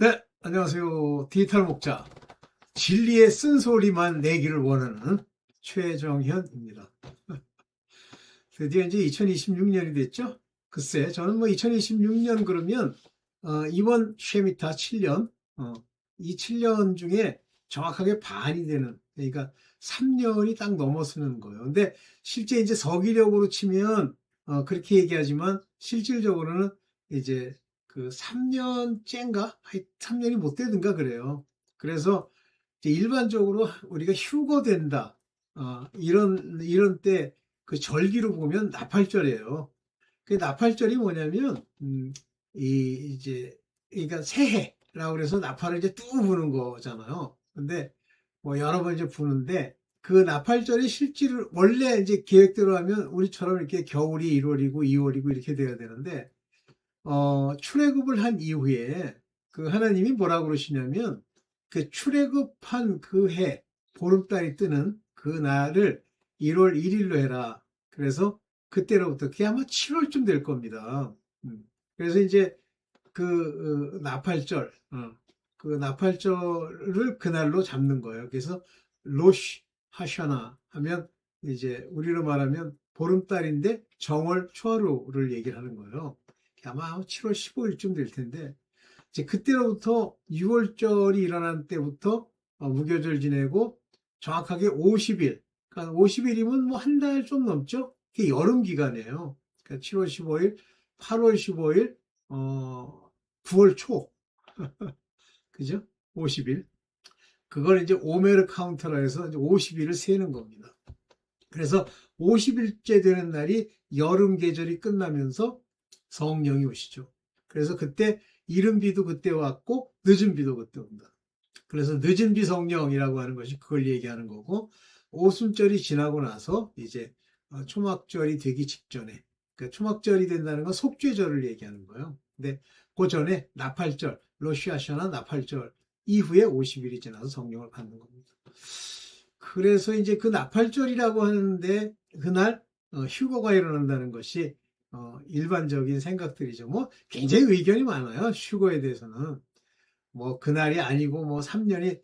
네, 안녕하세요. 디지털 목자. 진리의 쓴소리만 내기를 원하는 최정현입니다. 드디어 이제 2026년이 됐죠? 글쎄, 저는 뭐 2026년 그러면, 이번 쉐미타 7년, 이 7년 중에 정확하게 반이 되는, 그러니까 3년이 딱 넘어서는 거예요. 근데 실제 이제 서기력으로 치면, 그렇게 얘기하지만 실질적으로는 이제 그 3년째인가? 3년이 못 되든가 그래요. 그래서 이제 일반적으로 우리가 휴거된다. 이런 때 그 절기로 보면 나팔절이에요. 그 나팔절이 뭐냐면, 이제, 그러니까 새해라고 그래서 나팔을 이제 뚝 부는 거잖아요. 근데 뭐 여러 번 이제 부는데 그 나팔절이 실제로 원래 이제 계획대로 하면 우리처럼 이렇게 겨울이 1월이고 2월이고 이렇게 돼야 되는데, 출애굽을 한 이후에 그 하나님이 뭐라고 그러시냐면 그 출애굽한 그 해, 보름달이 뜨는 그 날을 1월 1일로 해라. 그래서 그때로부터 그게 아마 7월쯤 될 겁니다. 그래서 이제 그 나팔절, 그 나팔절을 그날로 잡는 거예요. 그래서 로시 하샤나 하면 이제 우리로 말하면 보름달인데 정월 초하루를 얘기를 하는 거예요. 아마 7월 15일쯤 될 텐데 이제 그때로부터 6월절이 일어난 때부터 무교절 지내고 정확하게 50일, 그러니까 50일이면 뭐 한 달 좀 넘죠? 그게 여름 기간이에요. 그러니까 7월 15일, 8월 15일, 9월 초, 그죠? 50일. 그걸 이제 오메르 카운터라 해서 이제 50일을 세는 겁니다. 그래서 50일째 되는 날이 여름 계절이 끝나면서 성령이 오시죠. 그래서 그때 이른 비도 그때 왔고 늦은 비도 그때 온다. 그래서 늦은 비 성령이라고 하는 것이 그걸 얘기하는 거고, 오순절이 지나고 나서 이제 초막절이 되기 직전에, 그러니까 초막절이 된다는 건 속죄절을 얘기하는 거예요. 근데 그 전에 나팔절, 로시아샤나 나팔절 이후에 50일이 지나서 성령을 받는 겁니다. 그래서 이제 그 나팔절이라고 하는데 그날 휴거가 일어난다는 것이 일반적인 생각들이죠. 뭐 굉장히 의견이 많아요. 휴거에 대해서는. 뭐 그날이 아니고 뭐 3년이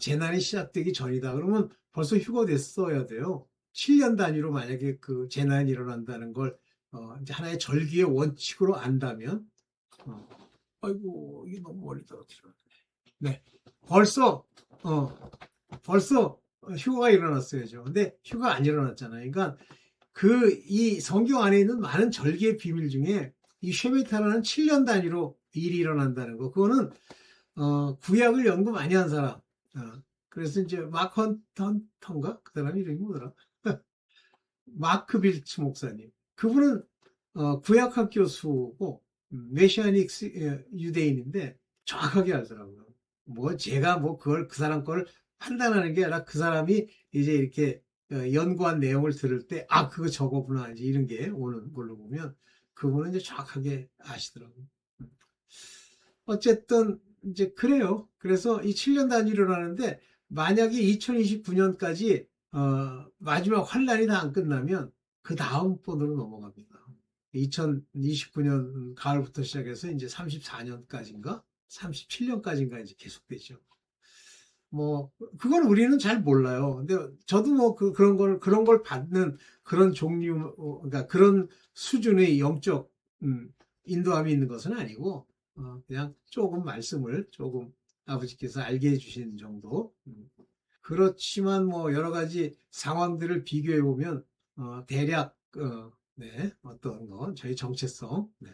재난이 시작되기 전이다. 그러면 벌써 휴거됐어야 돼요. 7년 단위로 만약에 그 재난이 일어난다는 걸 이제 하나의 절기의 원칙으로 안다면 어, 아이고 이게 너무 멀리 떨어뜨렸네. 네. 벌써 벌써 휴거가 일어났어야죠. 근데 휴거가 안 일어났잖아요. 그러니까 그 이 성경 안에 있는 많은 절기의 비밀 중에 이 쉐미타라는 7년 단위로 일이 일어난다는 거. 그거는 구약을 연구 많이 한 사람. 그래서 이제 마크 헌터인가? 그 사람 이름이 뭐더라? 마크 빌츠 목사님. 그분은 구약학 교수고 메시아닉 유대인인데 정확하게 알더라고요. 뭐 제가 뭐 그걸 그 사람 걸 판단하는 게 아니라 그 사람이 이제 이렇게 연구한 내용을 들을 때 아 그거 저거구나 이제 이런 게 오는 걸로 보면 그분은 이제 정확하게 아시더라고요. 어쨌든 이제 그래요. 그래서 이 7년 단위로 하는데 만약에 2029년까지 마지막 환란이 다 안 끝나면 그 다음 번으로 넘어갑니다. 2029년 가을부터 시작해서 이제 34년까지인가 37년까지인가 이제 계속되죠. 뭐 그건 우리는 잘 몰라요. 근데 저도 뭐 그런 걸 받는 그런 종류 그러니까 그런 수준의 영적 인도함이 있는 것은 아니고 그냥 조금 말씀을 조금 아버지께서 알게 해주신 정도. 그렇지만 뭐 여러 가지 상황들을 비교해 보면 대략 네, 어떤 거 저희 정체성. 네.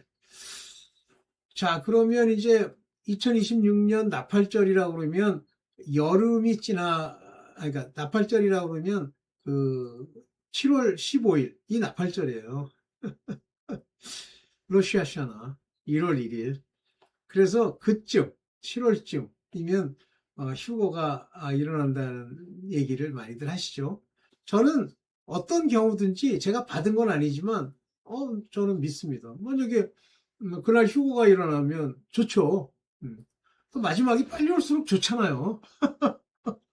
자 그러면 이제 2026년 나팔절이라고 그러면 여름이 그러니까 나팔절이라고 그러면 그 7월 15일 이 나팔절이에요. 로시아샤나 1월 1일. 그래서 그쯤 7월쯤이면 휴거가 일어난다는 얘기를 많이들 하시죠. 저는 어떤 경우든지 제가 받은 건 아니지만 저는 믿습니다. 만약에 그날 휴거가 일어나면 좋죠. 또 마지막이 빨리 올수록 좋잖아요.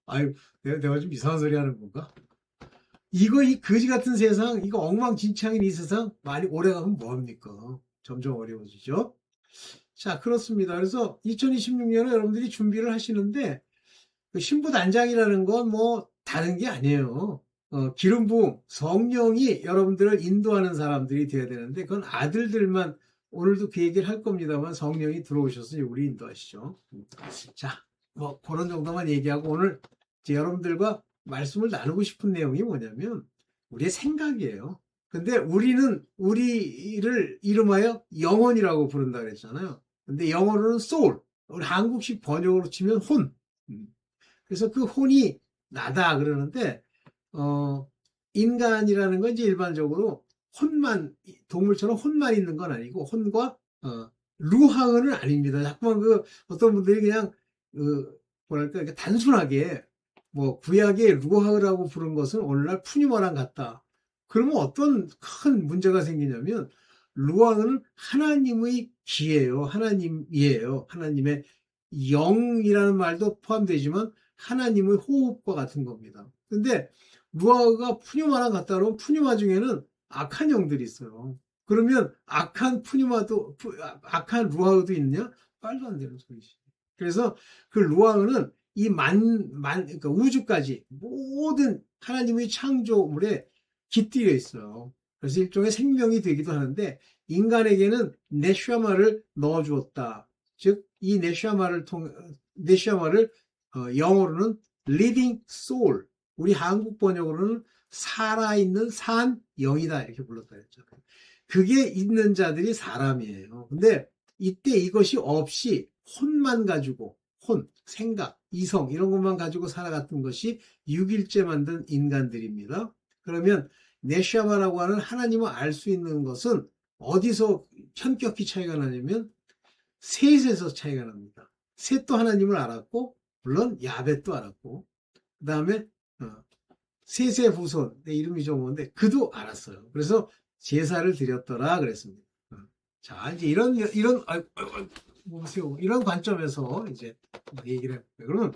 아유, 내가 좀 이상한 소리 하는 건가? 이 거지 같은 세상, 이거 엉망진창인 이 세상, 많이 오래 가면 뭐합니까? 점점 어려워지죠? 자, 그렇습니다. 그래서 2026년에 여러분들이 준비를 하시는데, 그 신부단장이라는 건 뭐 다른 게 아니에요. 기름 부음, 성령이 여러분들을 인도하는 사람들이 돼야 되는데, 그건 아들들만, 오늘도 그 얘기를 할 겁니다만, 성령이 들어오셔서 우리 인도하시죠. 자, 뭐 그런 정도만 얘기하고, 오늘 이제 여러분들과 말씀을 나누고 싶은 내용이 뭐냐면, 우리의 생각이에요. 근데 우리는 우리를 이름하여 영혼이라고 부른다 그랬잖아요. 근데 영어로는 soul, 우리 한국식 번역으로 치면 혼. 그래서 그 혼이 나다 그러는데, 인간이라는 건 이제 일반적으로 혼만, 동물처럼 혼만 있는 건 아니고, 혼과, 루하은은 아닙니다. 자꾸만 어떤 분들이 그냥, 뭐랄까, 단순하게, 뭐, 구약의 루하으라고 부른 것은 오늘날 푸니머랑 같다. 그러면 어떤 큰 문제가 생기냐면, 루아는 하나님의 기예요. 하나님이에요. 하나님의 영이라는 말도 포함되지만 하나님의 호흡과 같은 겁니다. 근데 루아가 푸뉴마랑 같다 그러면 푸뉴마 중에는 악한 영들이 있어요. 그러면 악한 루아도 있느냐? 말도 안 되는 소리지. 그래서 그 루아는 이 그러니까 우주까지 모든 하나님의 창조물에 깃들여 있어요. 그래서 일종의 생명이 되기도 하는데 인간에게는 네슈아마를 넣어주었다. 즉, 이 네슈아마를 영어로는 living soul, 우리 한국 번역으로는 살아있는 산 영이다 이렇게 불렀다 했죠. 그게 있는 자들이 사람이에요. 근데 이때 이것이 없이 혼만 가지고 생각, 이성 이런 것만 가지고 살아갔던 것이 6일째 만든 인간들입니다. 그러면 네샤마라고 하는 하나님을 알 수 있는 것은 어디서 현격히 차이가 나냐면 셋에서 차이가 납니다. 셋도 하나님을 알았고 물론 야벳도 알았고 그 다음에 셋의 후손, 내 이름이 좀 오는데 그도 알았어요. 그래서 제사를 드렸더라 그랬습니다. 자, 이제 이런 보세요. 이런 관점에서 이제 얘기를 해볼게요. 그러면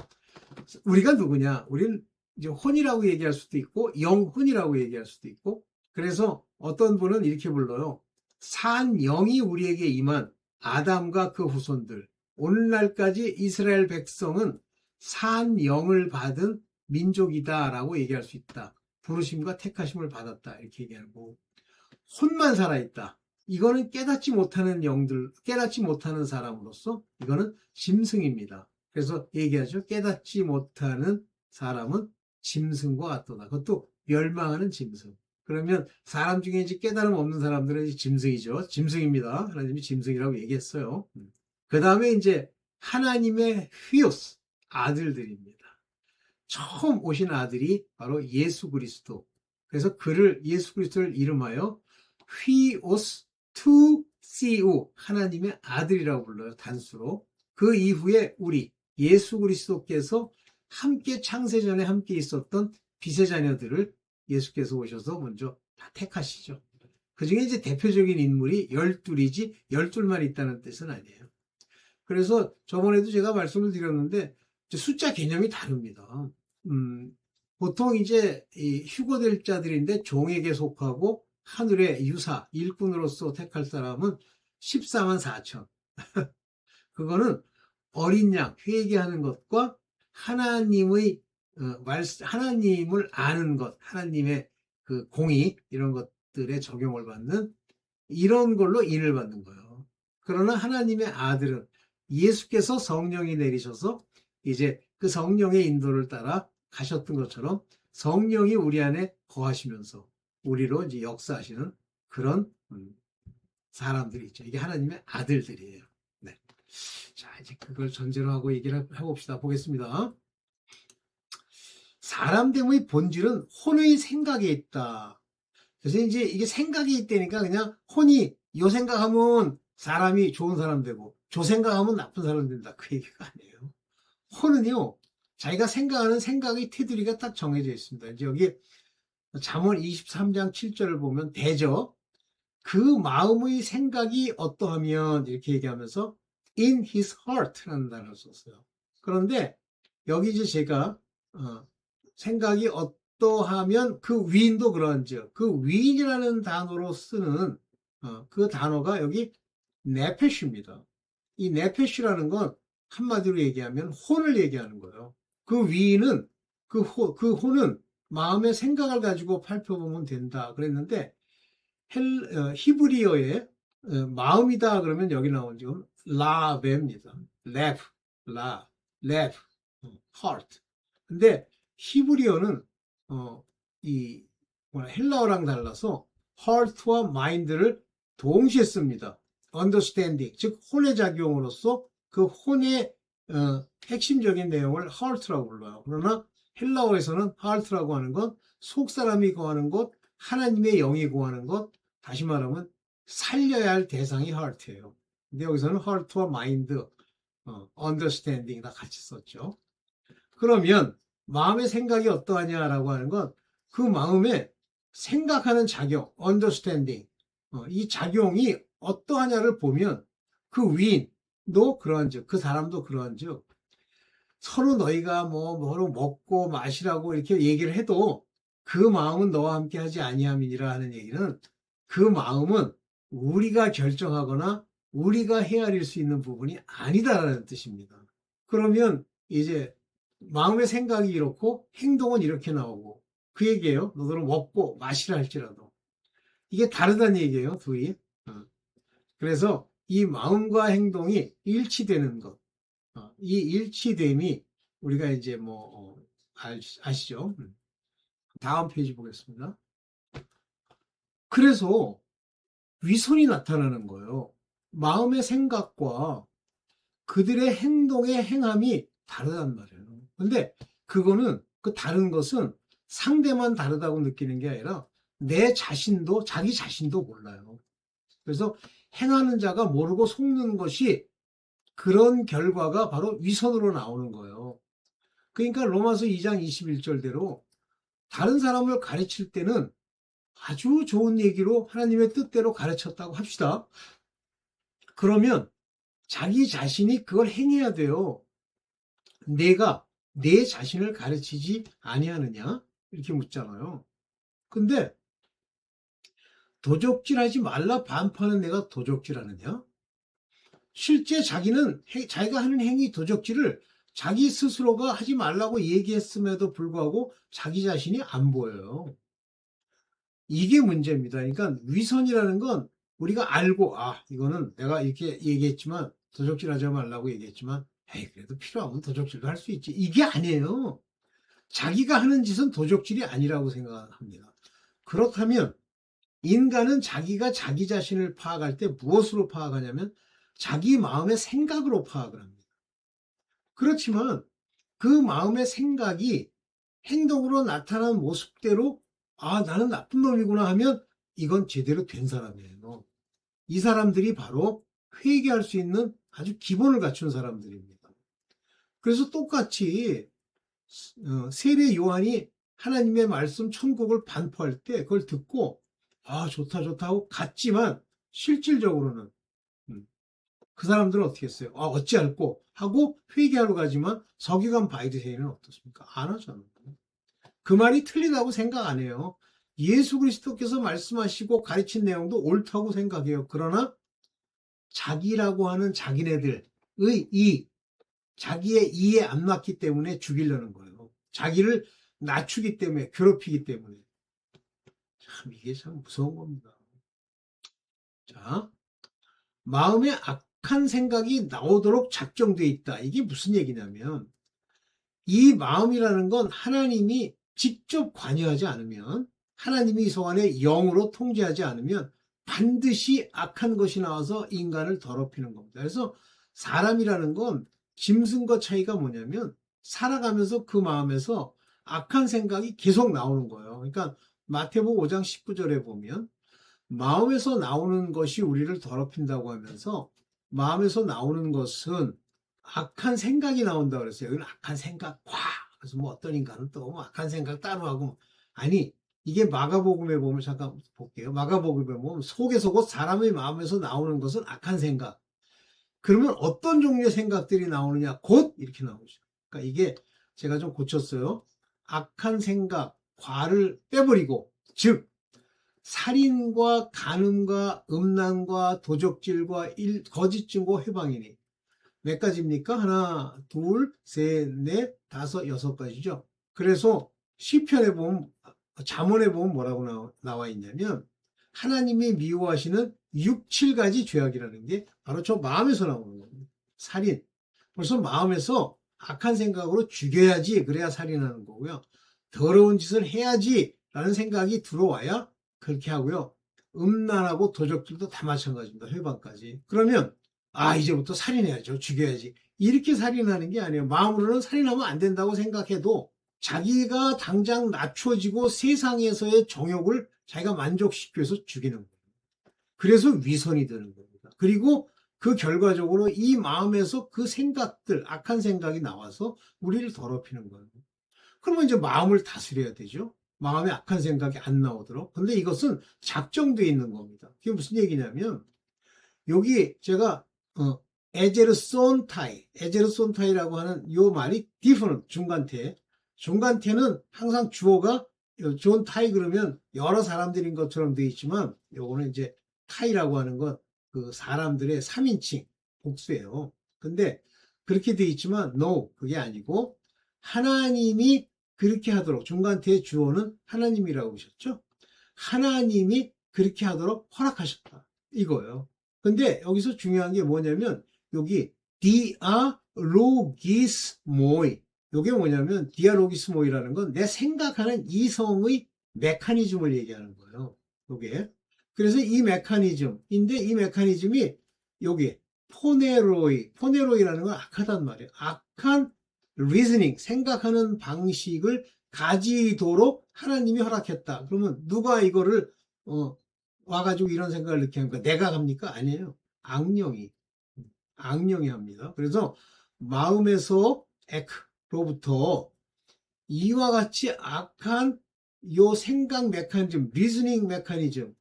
우리가 누구냐? 우리는 이제 혼이라고 얘기할 수도 있고 영혼이라고 얘기할 수도 있고, 그래서 어떤 분은 이렇게 불러요. 산 영이 우리에게 임한 아담과 그 후손들. 오늘날까지 이스라엘 백성은 산 영을 받은 민족이다라고 얘기할 수 있다. 부르심과 택하심을 받았다 이렇게 얘기하고, 혼만 살아있다. 이거는 깨닫지 못하는 영들, 깨닫지 못하는 사람으로서 이거는 짐승입니다. 그래서 얘기하죠. 깨닫지 못하는 사람은 짐승과 같도다. 그것도 멸망하는 짐승. 그러면 사람 중에 이제 깨달음 없는 사람들은 이제 짐승이죠. 짐승입니다. 하나님이 짐승이라고 얘기했어요. 그 다음에 이제 하나님의 휘오스, 아들들입니다. 처음 오신 아들이 바로 예수 그리스도. 그래서 예수 그리스도를 이름하여 휘오스 투시우, 하나님의 아들이라고 불러요. 단수로. 그 이후에 우리 예수 그리스도께서 함께 창세전에 함께 있었던 빛의 자녀들을 예수께서 오셔서 먼저 다 택하시죠. 그 중에 이제 대표적인 인물이 12이지 12만 있다는 뜻은 아니에요. 그래서 저번에도 제가 말씀을 드렸는데 숫자 개념이 다릅니다. 보통 이제 휴거될 자들인데 종에게 속하고 하늘의 유사, 일꾼으로서 택할 사람은 14만 4천. 그거는 어린 양, 회개하는 것과 하나님을 아는 것, 하나님의 그 공의, 이런 것들에 적용을 받는 이런 걸로 인을 받는 거예요. 그러나 하나님의 아들은 예수께서 성령이 내리셔서 이제 그 성령의 인도를 따라 가셨던 것처럼 성령이 우리 안에 거하시면서 우리로 이제 역사하시는 그런 사람들이 있죠. 이게 하나님의 아들들이에요. 네. 자, 이제 그걸 전제로 하고 얘기를 해봅시다. 보겠습니다. 사람됨의 본질은 혼의 생각에 있다. 그래서 이제 이게 생각이 있다니까 그냥 혼이 요 생각하면 사람이 좋은 사람 되고 저 생각하면 나쁜 사람 된다. 그 얘기가 아니에요. 혼은요, 자기가 생각하는 생각의 테두리가 딱 정해져 있습니다. 이제 여기 잠언 23장 7절을 보면 대저 그 마음의 생각이 어떠하면 이렇게 얘기하면서 in his heart라는 단어를 썼어요. 그런데 여기 이제 제가 생각이 어떠하면 그 위인도 그런지요. 그 위인이라는 단어로 쓰는 그 단어가 여기 네페시입니다. 이 네페시라는 건 한마디로 얘기하면 혼을 얘기하는 거예요. 그 위는 그 혼은 마음의 생각을 가지고 살펴보면 된다 그랬는데 히브리어에 마음이다 그러면 여기 나온 지금 라베입니다. 레프, 레프, heart. 근데 히브리어는 이 헬라어랑 달라서 heart와 mind를 동시에 씁니다. understanding, 즉 혼의 작용으로서 그 혼의 핵심적인 내용을 heart라고 불러요. 그러나 헬라어에서는 heart라고 하는 건 속사람이 거하는 것, 하나님의 영이 거하는 것, 다시 말하면 살려야 할 대상이 heart예요. 근데 여기서는 heart와 mind, understanding 다 같이 썼죠. 그러면 마음의 생각이 어떠하냐라고 하는 건 그 마음에 생각하는 작용, understanding, 이 작용이 어떠하냐를 보면 그 위인도 그러한즉, 그 사람도 그러한즉 서로 너희가 뭐로 먹고 마시라고 이렇게 얘기를 해도 그 마음은 너와 함께 하지 아니함이니라 하는 얘기는 그 마음은 우리가 결정하거나 우리가 헤아릴 수 있는 부분이 아니다라는 뜻입니다. 그러면 이제 마음의 생각이 이렇고 행동은 이렇게 나오고 그 얘기예요. 너희는 먹고 마시라 할지라도 이게 다르다는 얘기예요. 둘이. 그래서 이 마음과 행동이 일치되는 것, 이 일치됨이 우리가 이제 아시죠? 다음 페이지 보겠습니다. 그래서 위선이 나타나는 거예요. 마음의 생각과 그들의 행동의 행함이 다르단 말이에요. 근데 그거는 그 다른 것은 상대만 다르다고 느끼는 게 아니라 내 자신도 자기 자신도 몰라요. 그래서 행하는 자가 모르고 속는 것이 그런 결과가 바로 위선으로 나오는 거예요. 그러니까 로마서 2장 21절대로 다른 사람을 가르칠 때는 아주 좋은 얘기로 하나님의 뜻대로 가르쳤다고 합시다. 그러면 자기 자신이 그걸 행해야 돼요. 내가 내 자신을 가르치지 아니하느냐? 이렇게 묻잖아요. 근데 도적질하지 말라 반포하는 내가 도적질하느냐? 실제 자기가 하는 행위 도적질을 자기 스스로가 하지 말라고 얘기했음에도 불구하고 자기 자신이 안 보여요. 이게 문제입니다. 그러니까 위선이라는 건 우리가 알고 이거는 내가 이렇게 얘기했지만 도적질하지 말라고 얘기했지만 에이 그래도 필요하면 도적질도 할 수 있지. 이게 아니에요. 자기가 하는 짓은 도적질이 아니라고 생각합니다. 그렇다면 인간은 자기가 자기 자신을 파악할 때 무엇으로 파악하냐면 자기 마음의 생각으로 파악을 합니다. 그렇지만 그 마음의 생각이 행동으로 나타나는 모습대로 나는 나쁜 놈이구나 하면 이건 제대로 된 사람이에요. 이 사람들이 바로 회개할 수 있는 아주 기본을 갖춘 사람들입니다. 그래서 똑같이 세례 요한이 하나님의 말씀 천국을 반포할 때 그걸 듣고 좋다 하고 갔지만 실질적으로는 그 사람들은 어떻게 했어요? 어찌할꼬 하고 회개하러 가지만 서기관 바리새인은 어떻습니까? 안 하잖아요. 그 말이 틀리다고 생각 안 해요. 예수 그리스도께서 말씀하시고 가르친 내용도 옳다고 생각해요. 그러나 자기라고 하는 자기네들의 자기의 이에 안 맞기 때문에 죽이려는 거예요. 자기를 낮추기 때문에, 괴롭히기 때문에. 참 이게 참 무서운 겁니다. 자, 마음에 악한 생각이 나오도록 작정돼 있다. 이게 무슨 얘기냐면 이 마음이라는 건 하나님이 직접 관여하지 않으면, 하나님이 소환의 영으로 통제하지 않으면 반드시 악한 것이 나와서 인간을 더럽히는 겁니다. 그래서 사람이라는 건 짐승과 차이가 뭐냐면 살아가면서 그 마음에서 악한 생각이 계속 나오는 거예요. 그러니까 마태복음 5장 19절에 보면 마음에서 나오는 것이 우리를 더럽힌다고 하면서 마음에서 나오는 것은 악한 생각이 나온다고 그랬어요. 여기는 악한 생각과 그래서 어떤 인간은 또 악한 생각 따로 하고 아니 이게 마가복음에 보면 잠깐 볼게요. 마가복음에 보면 속에서 곧 사람의 마음에서 나오는 것은 악한 생각. 그러면 어떤 종류의 생각들이 나오느냐? 곧 이렇게 나오죠. 그러니까 이게 제가 좀 고쳤어요. 악한 생각, 과를 빼버리고 즉 살인과 간음과 음란과 도적질과 거짓 증거 회방이니 몇 가지입니까? 하나, 둘, 셋, 넷, 다섯, 여섯 가지죠. 그래서 시편에 보면, 잠언에 보면 뭐라고 나와 있냐면 하나님이 미워하시는 6, 7가지 죄악이라는 게 바로 저 마음에서 나오는 겁니다. 살인. 벌써 마음에서 악한 생각으로 죽여야지 그래야 살인하는 거고요. 더러운 짓을 해야지 라는 생각이 들어와야 그렇게 하고요. 음란하고 도적질도 다 마찬가지입니다. 회방까지. 그러면 이제부터 살인해야죠. 죽여야지. 이렇게 살인하는 게 아니에요. 마음으로는 살인하면 안 된다고 생각해도 자기가 당장 낮춰지고 세상에서의 정욕을 자기가 만족시키기 위해서 죽이는 거예요. 그래서 위선이 되는 겁니다. 그리고 그 결과적으로 이 마음에서 그 생각들, 악한 생각이 나와서 우리를 더럽히는 거예요. 그러면 이제 마음을 다스려야 되죠. 마음에 악한 생각이 안 나오도록. 근데 이것은 작정되어 있는 겁니다. 그게 무슨 얘기냐면 여기 제가 에제르손타이라고 하는 요 말이 different 중간태는 항상 주어가 존 타이 그러면 여러 사람들인 것처럼 되어 있지만 요거는 이제 타이라고 하는 건 그 사람들의 3인칭 복수예요. 근데 그렇게 되어 있지만 no 그게 아니고 하나님이 그렇게 하도록 중간태의 주어는 하나님이라고 하셨죠. 하나님이 그렇게 하도록 허락하셨다 이거예요. 근데 여기서 중요한 게 뭐냐면 여기 디아로기스모이 이게 뭐냐면 디아로기스모이라는 건 내 생각하는 이성의 메커니즘을 얘기하는 거예요. 요게 그래서 이 메커니즘인데 이 메커니즘이 요게 포네로이라는 건 악하단 말이에요. 악한 리즈닝 생각하는 방식을 가지도록 하나님이 허락했다. 그러면 누가 이거를 와가지고 이런 생각을 느끼 합니까? 내가 합니까? 아니에요. 악령이 합니다. 그래서 마음에서 액로부터 이와 같이 악한 요 생각 메커니즘, 리즈닝 메커니즘이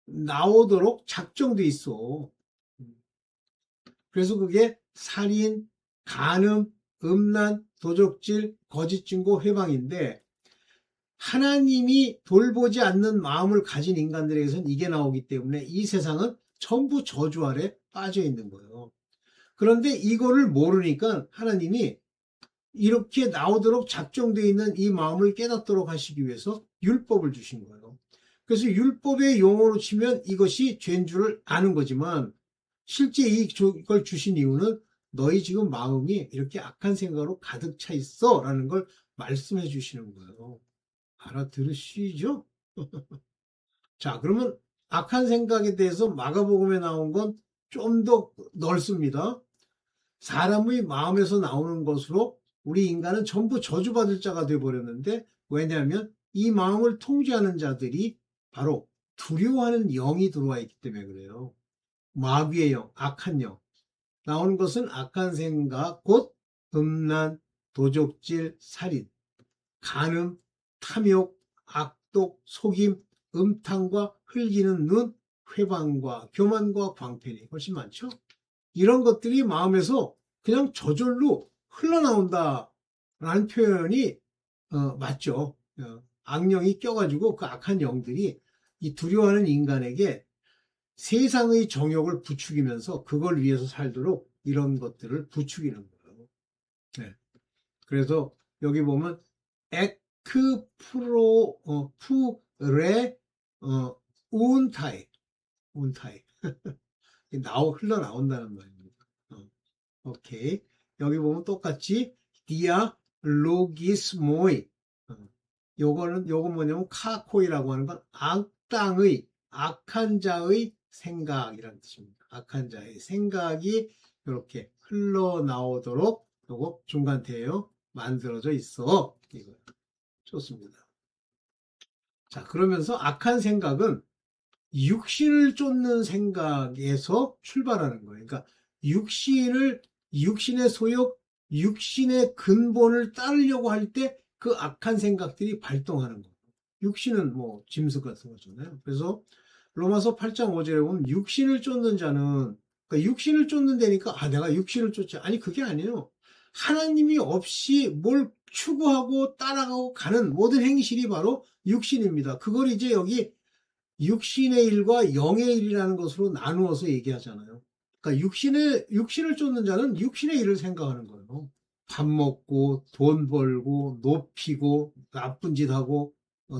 나오도록 작정돼 있어. 그래서 그게 살인, 간음, 음란, 도적질, 거짓 증거, 회방인데 하나님이 돌보지 않는 마음을 가진 인간들에게서는 이게 나오기 때문에 이 세상은 전부 저주 아래 빠져 있는 거예요. 그런데 이거를 모르니까 하나님이 이렇게 나오도록 작정되어 있는 이 마음을 깨닫도록 하시기 위해서 율법을 주신 거예요. 그래서 율법의 용어로 치면 이것이 죄인 줄을 아는 거지만 실제 이걸 주신 이유는 너희 지금 마음이 이렇게 악한 생각으로 가득 차 있어 라는 걸 말씀해 주시는 거예요. 알아들으시죠? 자, 그러면 악한 생각에 대해서 마가복음에 나온 건 좀 더 넓습니다. 사람의 마음에서 나오는 것으로 우리 인간은 전부 저주받을 자가 되어버렸는데 왜냐하면 이 마음을 통제하는 자들이 바로 두려워하는 영이 들어와 있기 때문에 그래요. 마귀의 영, 악한 영. 나오는 것은 악한 생각, 곧 음란, 도적질, 살인, 간음, 탐욕, 악독, 속임, 음탕과 흘기는 눈, 회방과 교만과 광팬이 훨씬 많죠. 이런 것들이 마음에서 그냥 저절로 흘러나온다라는 표현이 맞죠. 악령이 껴가지고 그 악한 영들이 이 두려워하는 인간에게 세상의 정욕을 부추기면서 그걸 위해서 살도록 이런 것들을 부추기는 거예요. 네. 그래서 여기 보면 프레 운타이 흘러나온다는 말입니다. 오케이. 여기 보면 똑같이 디아로기스모이 요건 뭐냐면 카코이라고 하는 건 악한 자의 생각이라는 뜻입니다. 악한 자의 생각이 이렇게 흘러나오도록 요거 중간태예요. 만들어져 있어. 이거 좋습니다. 자, 그러면서 악한 생각은 육신을 쫓는 생각에서 출발하는 거예요. 그러니까 육신의 소욕, 육신의 근본을 따르려고 할 때 그 악한 생각들이 발동하는 거예요. 육신은 뭐 짐승 같은 거잖아요. 그래서 로마서 8장 5절에 보면 육신을 쫓는 자는 그러니까 육신을 쫓는다니까 내가 육신을 쫓지 아니 그게 아니에요. 하나님이 없이 뭘 추구하고 따라가고 가는 모든 행실이 바로 육신입니다. 그걸 이제 여기 육신의 일과 영의 일이라는 것으로 나누어서 얘기하잖아요. 그러니까 육신을 쫓는 자는 육신의 일을 생각하는 거예요. 밥 먹고 돈 벌고 높이고 나쁜 짓 하고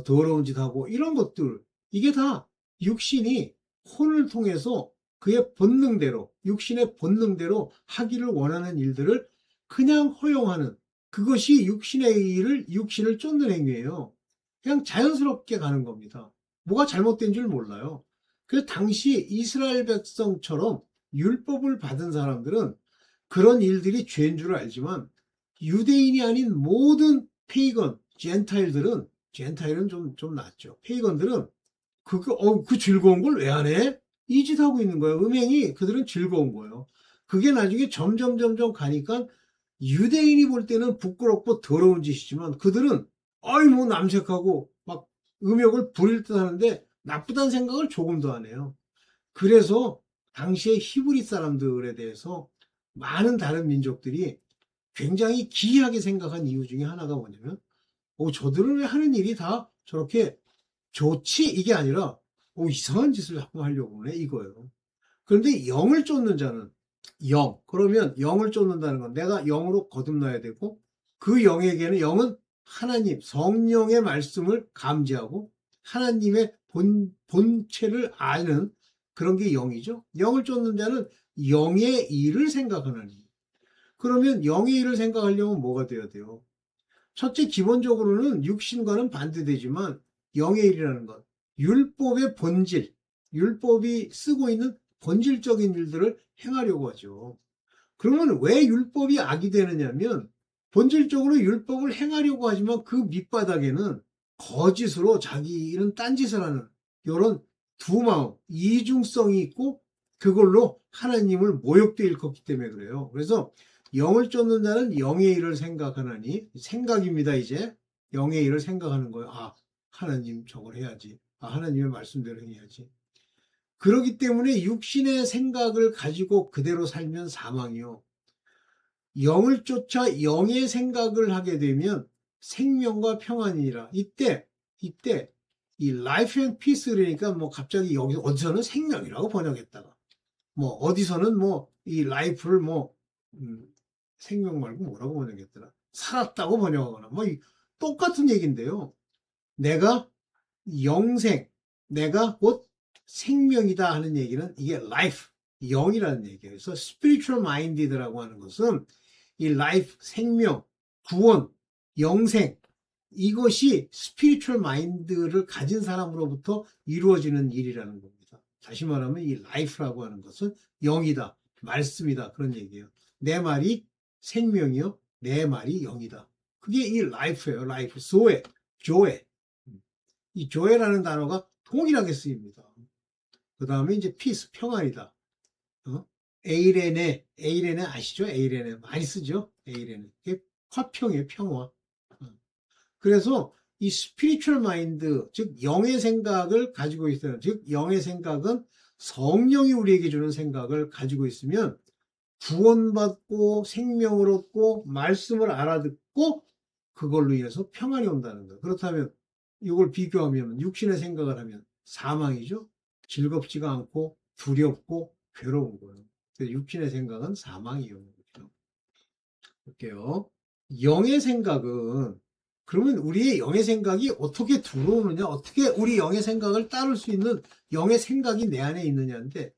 더러운 짓 하고 이런 것들, 이게 다 육신이 혼을 통해서 그의 본능대로, 육신의 본능대로 하기를 원하는 일들을 그냥 허용하는, 그것이 육신을 쫓는 행위예요. 그냥 자연스럽게 가는 겁니다. 뭐가 잘못된 줄 몰라요. 그래서 당시 이스라엘 백성처럼 율법을 받은 사람들은 그런 일들이 죄인 줄 알지만, 유대인이 아닌 모든 페이건, 젠타일은 좀 낫죠. 페이건들은 그 즐거운 걸 왜 안 해? 이 짓 하고 있는 거예요. 음행이 그들은 즐거운 거예요. 그게 나중에 점점 가니까 유대인이 볼 때는 부끄럽고 더러운 짓이지만, 그들은 뭐 남색하고 막 음욕을 부릴 듯 하는데 나쁘다는 생각을 조금도 안 해요. 그래서 당시에 히브리 사람들에 대해서 많은 다른 민족들이 굉장히 기이하게 생각한 이유 중에 하나가 뭐냐면, 저들은 왜 하는 일이 다 저렇게 좋지? 이게 아니라, 이상한 짓을 자꾸 하려고 하네, 이거예요. 그런데 영을 쫓는 자는, 그러면 영을 쫓는다는 건 내가 영으로 거듭나야 되고, 그 영에게는, 영은 하나님, 성령의 말씀을 감지하고, 하나님의 본체를 아는 그런 게 영이죠. 영을 쫓는 자는 영의 일을 생각하는. 그러면 영의 일을 생각하려면 뭐가 되어야 돼요? 첫째, 기본적으로는 육신과는 반대되지만 영의 일이라는 것, 율법의 본질, 율법이 쓰고 있는 본질적인 일들을 행하려고 하죠. 그러면 왜 율법이 악이 되느냐면, 본질적으로 율법을 행하려고 하지만 그 밑바닥에는 거짓으로 자기는 딴짓을 하는 이런 두 마음, 이중성이 있고, 그걸로 하나님을 모욕돼 일컫기 때문에 그래요. 그래서 영을 쫓는 자는 영의 일을 생각하나니, 생각입니다. 이제 영의 일을 생각하는 거예요. 하나님 저걸 해야지. 하나님의 말씀대로 해야지. 그렇기 때문에 육신의 생각을 가지고 그대로 살면 사망이요. 영을 쫓아 영의 생각을 하게 되면 생명과 평안이니라. 이때 이 life and peace, 그러니까 뭐 갑자기 여기서 어디서는 생명이라고 번역했다가, 뭐 어디서는 뭐 이 life를 생명 말고 뭐라고 번역했더라, 살았다고 번역하거나, 뭐 똑같은 얘기인데요. 내가 영생, 내가 곧 생명이다 하는 얘기는 이게 life, 영이라는 얘기예요. 그래서 spiritual minded라고 하는 것은 이 life, 생명, 구원, 영생, 이것이 spiritual mind를 가진 사람으로부터 이루어지는 일이라는 겁니다. 다시 말하면 이 life라고 하는 것은 영이다, 말씀이다, 그런 얘기예요. 내 말이 생명이요, 내 말이 영이다. 그게 이 life예요. life, 조에. 이 조에라는 단어가 동일하게 쓰입니다. 그 다음에 이제 peace, 평안이다. 에이레네 아시죠? 에이레네 많이 쓰죠? 에이레네. 화평이에요, 평화. 그래서 이 스피리추얼 마인드, 즉 영의 생각을 가지고 있어요. 즉 영의 생각은 성령이 우리에게 주는 생각을 가지고 있으면 구원받고 생명을 얻고 말씀을 알아듣고 그걸로 인해서 평안이 온다는 거예요. 그렇다면 이걸 비교하면 육신의 생각을 하면 사망이죠. 즐겁지가 않고 두렵고 괴로운 거예요. 육신의 생각은 사망이에요. 볼게요. 영의 생각은, 그러면 우리의 영의 생각이 어떻게 들어오느냐, 어떻게 우리 영의 생각을 따를 수 있는 영의 생각이 내 안에 있느냐인데,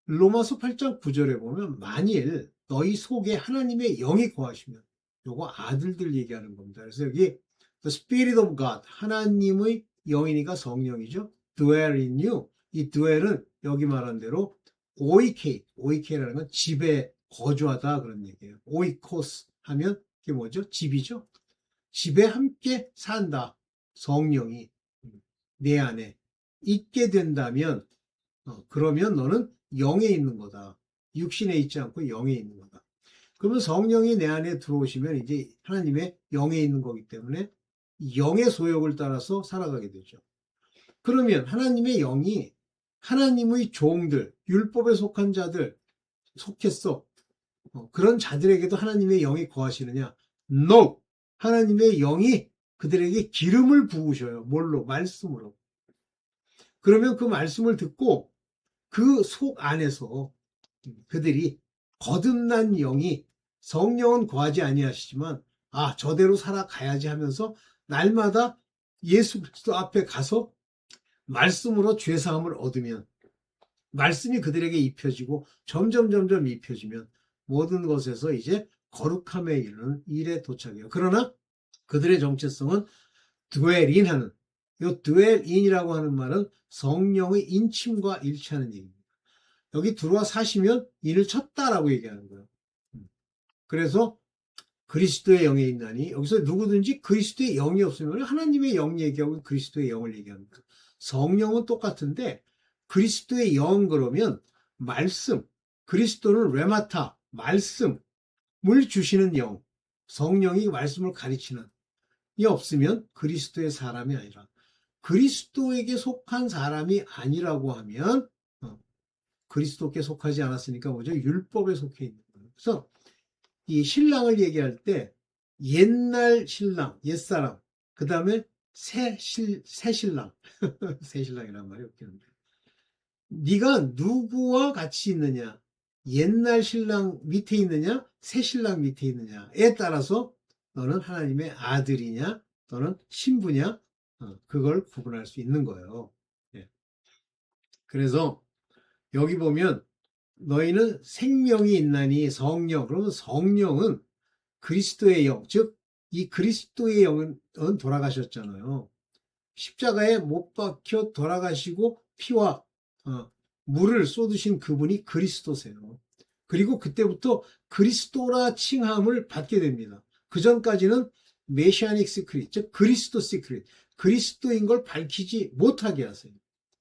로마서 8장 9절에 보면 만일 너희 속에 하나님의 영이 거하시면, 요거 아들들 얘기하는 겁니다. 그래서 여기 The Spirit of God, 하나님의 영이니까 성령이죠. dwell in you. 이 dwell은 여기 말한 대로 오이케라는 건 집에 거주하다 그런 얘기예요. 오이코스 하면 그게 뭐죠? 집이죠. 집에 함께 산다. 성령이 내 안에 있게 된다면, 그러면 너는 영에 있는 거다. 육신에 있지 않고 영에 있는 거다. 그러면 성령이 내 안에 들어오시면 이제 하나님의 영에 있는 거기 때문에 영의 소욕을 따라서 살아가게 되죠. 그러면 하나님의 영이 하나님의 종들, 율법에 속한 자들, 속했어. 그런 자들에게도 하나님의 영이 거하시느냐? No! 하나님의 영이 그들에게 기름을 부으셔요. 뭘로? 말씀으로. 그러면 그 말씀을 듣고 그 속 안에서 그들이 거듭난 영이 성령은 구하지 아니하시지만 저대로 살아가야지 하면서 날마다 예수 그리스도 앞에 가서 말씀으로 죄사함을 얻으면 말씀이 그들에게 입혀지고 점점 입혀지면 모든 것에서 이제 거룩함에 이르는 일에 도착해요. 그러나 그들의 정체성은 드웰인하는 이 드웰인이라고 하는 말은 성령의 인침과 일치하는 얘기입니다. 여기 들어와 사시면 인을 쳤다라고 얘기하는 거예요. 그래서 그리스도의 영에 있나니 여기서 누구든지 그리스도의 영이 없으면 하나님의 영 얘기하고 그리스도의 영을 얘기합니다. 성령은 똑같은데 그리스도의 영 그러면 말씀, 그리스도는 레마타, 말씀을 주시는 영, 성령이 말씀을 가르치는 이 없으면 그리스도의 사람이 아니라 그리스도에게 속한 사람이 아니라고 하면 그리스도께 속하지 않았으니까 뭐죠? 율법에 속해 있는 거예요. 그래서 이 신랑을 얘기할 때 옛날 신랑, 옛사람, 그 다음에 새 신랑, 새 신랑이란 말이 없겠는데 네가 누구와 같이 있느냐, 옛날 신랑 밑에 있느냐, 새 신랑 밑에 있느냐에 따라서 너는 하나님의 아들이냐, 너는 신부냐, 그걸 구분할 수 있는 거예요. 예. 그래서 여기 보면 너희는 생명이 있나니 성령, 그러면 성령은 그리스도의 영, 즉 이 그리스도의 영은 돌아가셨잖아요. 십자가에 못 박혀 돌아가시고 피와 물을 쏟으신 그분이 그리스도세요. 그리고 그때부터 그리스도라 칭함을 받게 됩니다. 그 전까지는 메시아닉 시크릿, 즉 그리스도 시크릿, 그리스도인 걸 밝히지 못하게 하세요.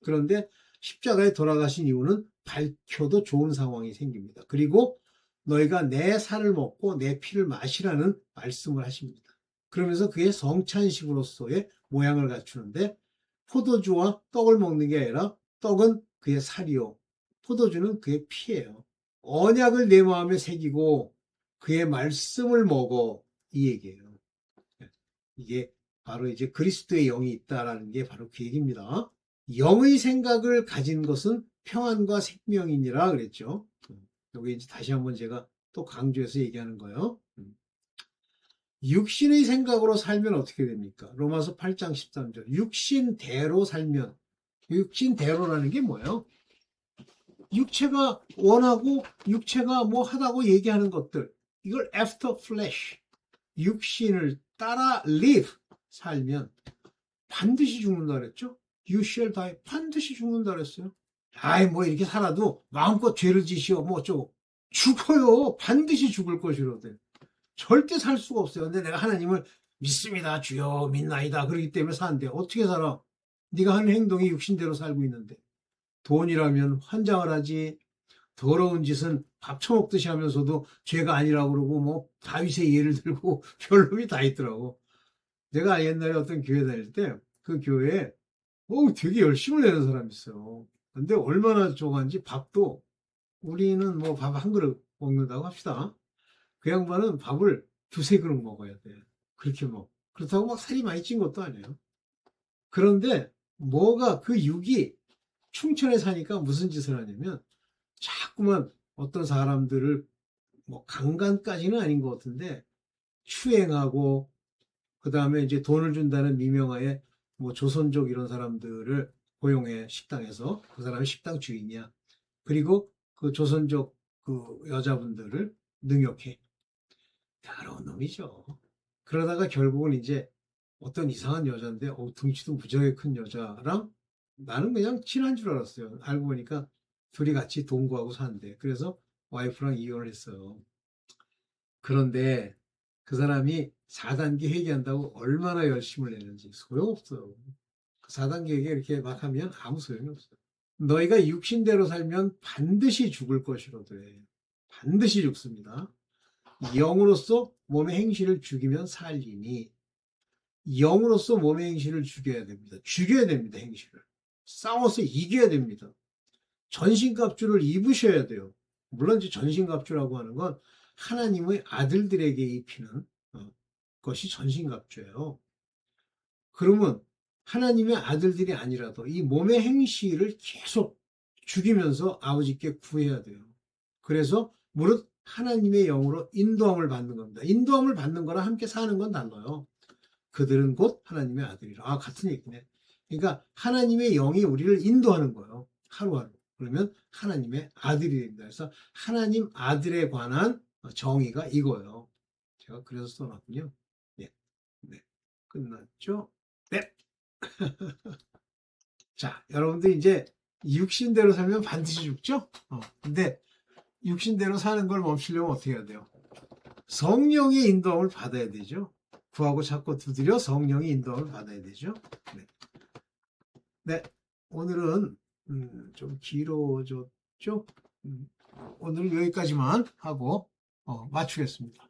그런데 십자가에 돌아가신 이유는 밝혀도 좋은 상황이 생깁니다. 그리고 너희가 내 살을 먹고 내 피를 마시라는 말씀을 하십니다. 그러면서 그게 성찬식으로서의 모양을 갖추는데 포도주와 떡을 먹는 게 아니라 떡은 그의 살이요 포도주는 그의 피예요. 언약을 내 마음에 새기고 그의 말씀을 먹어 이 얘기예요. 이게 바로 이제 그리스도의 영이 있다라는 게 바로 그 얘기입니다. 영의 생각을 가진 것은 평안과 생명이니라 그랬죠. 여기 이제 다시 한번 제가 또 강조해서 얘기하는 거예요. 육신의 생각으로 살면 어떻게 됩니까? 로마서 8장 13절. 육신대로 살면, 육신대로라는 게 뭐예요? 육체가 원하고 육체가 뭐 하다고 얘기하는 것들. 이걸 after flesh, 육신을 따라 live, 살면 반드시 죽는다 그랬죠? You shall die, 반드시 죽는다 그랬어요. 뭐 이렇게 살아도 마음껏 죄를 지시오, 뭐 어쩌고. 죽어요. 반드시 죽을 것이로되. 절대 살 수가 없어요. 근데 내가 하나님을 믿습니다. 주여 믿나이다. 그러기 때문에 사는데 어떻게 살아? 네가 하는 행동이 육신대로 살고 있는데. 돈이라면 환장을 하지. 더러운 짓은 밥 처먹듯이 하면서도 죄가 아니라고 그러고 뭐 다윗의 예를 들고 별놈이 다 있더라고. 내가 옛날에 어떤 교회 다닐 때 그 교회에 되게 열심을 내는 사람이 있어요. 근데 얼마나 좋아하는지 밥도 우리는 뭐 밥 한 그릇 먹는다고 합시다. 그 양반은 밥을 두세 그릇 먹어야 돼. 그렇게 그렇다고 막 살이 많이 찐 것도 아니에요. 그런데 뭐가 그 육이 충천에 사니까 무슨 짓을 하냐면 자꾸만 어떤 사람들을 강간까지는 아닌 것 같은데 추행하고 그 다음에 이제 돈을 준다는 미명하에 조선족 이런 사람들을 고용해 식당에서 그 사람이 식당 주인이야. 그리고 그 조선족 그 여자분들을 능욕해. 더러운 놈이죠. 그러다가 결국은 이제 어떤 이상한 여자인데 등치도 무지하게 큰 여자랑 나는 그냥 친한 줄 알았어요. 알고 보니까 둘이 같이 동거하고 사는데 그래서 와이프랑 이혼을 했어요. 그런데 그 사람이 4단계 회개한다고 얼마나 열심을 내는지 소용없어요. 그 4단계 회개 이렇게 막 하면 아무 소용이 없어요. 너희가 육신대로 살면 반드시 죽을 것이로되 반드시 죽습니다. 영으로서 몸의 행실을 죽이면 살리니 영으로서 몸의 행실을 죽여야 됩니다. 죽여야 됩니다. 행실을. 싸워서 이겨야 됩니다. 전신갑주를 입으셔야 돼요. 물론 이제 전신갑주라고 하는 건 하나님의 아들들에게 입히는 것이 전신갑주예요. 그러면 하나님의 아들들이 아니라도 이 몸의 행실을 계속 죽이면서 아버지께 구해야 돼요. 그래서 무릇 하나님의 영으로 인도함을 받는 겁니다. 인도함을 받는 거랑 함께 사는 건 달라요. 그들은 곧 하나님의 아들이라. 아, 같은 얘기네. 그러니까 하나님의 영이 우리를 인도하는 거예요. 하루하루. 그러면 하나님의 아들이 됩니다. 그래서 하나님 아들에 관한 정의가 이거예요. 제가 그래서 써놨군요. 네. 네. 끝났죠? 네. 자, 여러분들 이제 육신대로 살면 반드시 죽죠? 근데 육신대로 사는 걸 멈추려면 어떻게 해야 돼요? 성령의 인도함을 받아야 되죠. 구하고 찾고 두드려 성령의 인도함을 받아야 되죠. 네. 네. 오늘은 좀 길어졌죠? 오늘은 여기까지만 하고 마치겠습니다.